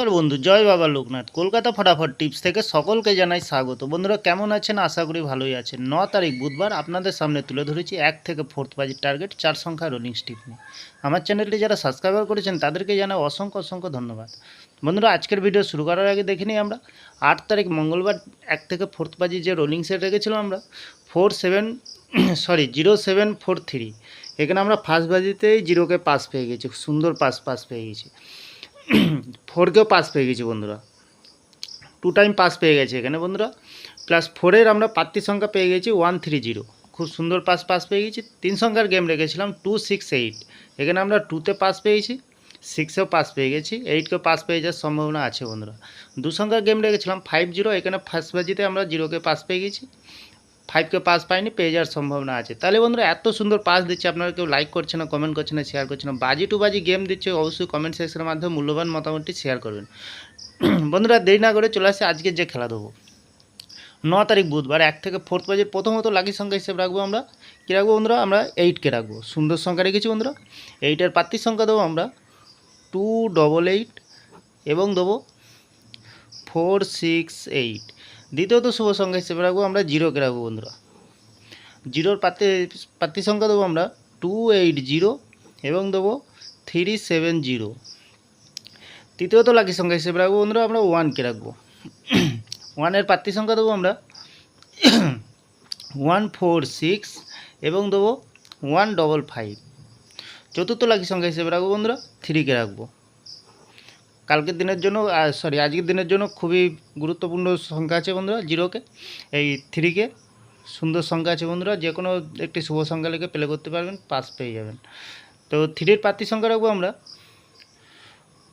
নমস্কার বন্ধু, জয় বাবা লোকনাথ। কলকাতা ফটাফট টিপস থেকে সকলকে জানাই স্বাগত। বন্ধুরা কেমন আছেন? আশা করি ভালোই আছেন। 9 তারিখ বুধবার আপনাদের সামনে তুলে ধরেছি 1 থেকে 4th বাজির টার্গেট 4 সংখ্যা রোলিং স্টিপ নিয়ে। আমার চ্যানেলটি যারা সাবস্ক্রাইবার করেছেন তাদেরকে জানাই অসংখ্য অসংখ্য ধন্যবাদ। বন্ধুরা আজকের ভিডিও শুরু করার আগে দেখে নিই আমরা 8 তারিখ মঙ্গলবার 1 থেকে 4th বাজি যে রোলিং সেট রেখেছিলাম আমরা 0743। এখানে আমরা ফার্স্ট বাজিতেই জিরোকে পাস পেয়ে গেছি, সুন্দর পাস পেয়ে গেছি। 4কেও পাস পেয়ে গেছি বন্ধুরা, 2 টাইম পাস পেয়ে গেছে এখানে বন্ধুরা। প্লাস 4-এর আমরা প্রার্থী সংখ্যা পেয়ে গেছি 130, খুব সুন্দর পাস পেয়ে গেছি। 3 সংখ্যার গেম রেখেছিলাম 268, এখানে আমরা 2তে পাস পেয়েছি, 6এও পাস পেয়ে গেছি, 8কেও পাস পেয়ে যাওয়ার সম্ভাবনা আছে বন্ধুরা। 2 সংখ্যার গেম রেখেছিলাম 50, এখানে ফার্স্ট বাজিতে আমরা 0কে পাস পেয়ে গেছি, 5কে পাস পাইনি, পেয়ে যাওয়ার সম্ভাবনা আছে। তাহলে বন্ধুরা এত সুন্দর পাস দিচ্ছে, আপনারা কেউ লাইক করছে না, কমেন্ট করছে না, শেয়ার করছে না। বাজি টু বাজি গেম দিচ্ছে, অবশ্যই কমেন্ট সেকশনের মাধ্যমে মূল্যবান মতামতটি শেয়ার করবেন। বন্ধুরা দেরি না করে চলে আসে আজকের যে খেলা দেবো। 9 তারিখ বুধবার 1 থেকে 4th বাজির প্রথমত লাকি সংখ্যা হিসেবে রাখবো আমরা, কী রাখবো বন্ধুরা? আমরা 8কে রাখবো, সুন্দর সংখ্যা রেখেছি বন্ধুরা। 8-এর প্রার্থীর সংখ্যা দেবো আমরা 288 এবং দেবো 468। দ্বিতীয়ত শুভ সংখ্যা হিসেবে রাখবো আমরা 0কে রাখবো বন্ধুরা। 0-র প্রার্থী সংখ্যা দেবো আমরা 280 এবং দেবো 370। তৃতীয়ত লাকি সংখ্যা হিসেবে রাখবো বন্ধুরা আমরা 1কে রাখবো। 1-এর প্রার্থী সংখ্যা দেবো আমরা 146 এবং দেবো 155। চতুর্থ লাকি সংখ্যা হিসেবে রাখবো বন্ধুরা 3কে রাখবো। কালকের দিনের জন্য আজকের দিনের জন্য খুবই গুরুত্বপূর্ণ সংখ্যা আছে বন্ধুরা 0কে, এই 3কে সুন্দর সংখ্যা আছে বন্ধুরা। যে কোনো একটি শুভ সংখ্যা লিখে প্লে করতে পারবেন, পাস পেয়ে যাবেন। তো 3-এর প্রার্থী সংখ্যা রাখবো আমরা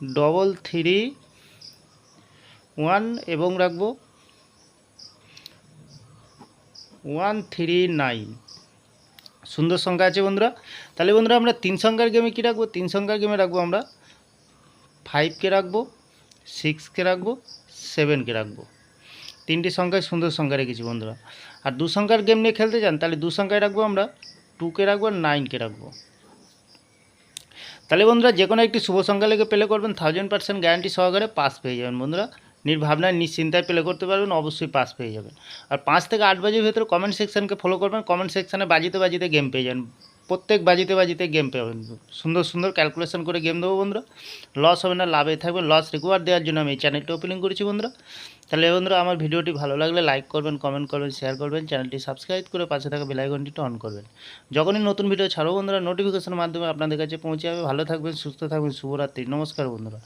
331 এবং রাখবো 139। সুন্দর সংখ্যা আছে বন্ধুরা। তাহলে বন্ধুরা আমরা 3 সংখ্যার গেমে কী রাখবো? 3 সংখ্যার গেমে রাখবো আমরা 5কে রাখবো, 6কে রাখবো, 7কে রাখবো। 3টি সংখ্যায় সুন্দর সংখ্যা রেখেছি বন্ধুরা। আর 2 সংখ্যার গেম নিয়ে খেলতে চান তাহলে 2 সংখ্যায় রাখবো আমরা 2কে রাখবো, 9কে রাখবো। তাহলে বন্ধুরা যে কোনো একটি শুভ সংখ্যা লেগে প্লে করবেন, 1000% গ্যারান্টি সহকারে পাস পেয়ে যাবেন বন্ধুরা। নির্ভাবনায় নিশ্চিন্তায় প্লে করতে পারবেন, অবশ্যই পাস পেয়ে যাবেন। আর 5 থেকে 8 বাজির ভেতরে কমেন্ট সেকশনকে ফলো করবেন, কমেন্ট সেকশানে বাজিতে গেম পেয়ে যাবেন। প্রত্যেক বাজিতে গেম পাবেন, সুন্দর সুন্দর ক্যালকুলেশন করে গেম দেবো বন্ধুরা। লস হবে না, লাভে থাকবে। লস রিকভার দেওয়ার জন্য আমি এই চ্যানেলটি ওপেনিং করেছি বন্ধুরা। তাহলে বন্ধুরা আমার ভিডিওটি ভালো লাগলে লাইক করবেন, কমেন্ট করবেন, শেয়ার করবেন, চ্যানেলটি সাবস্ক্রাইব করে পাশে থাকা বেল আইকনটিতে অন করবেন। যখনই নতুন ভিডিও ছাড়ো বন্ধুরা নোটিফিকেশনের মাধ্যমে আপনাদের কাছে পৌঁছে যাবে। ভালো থাকবেন, সুস্থ থাকবেন, শুভরাত্রি, নমস্কার বন্ধুরা।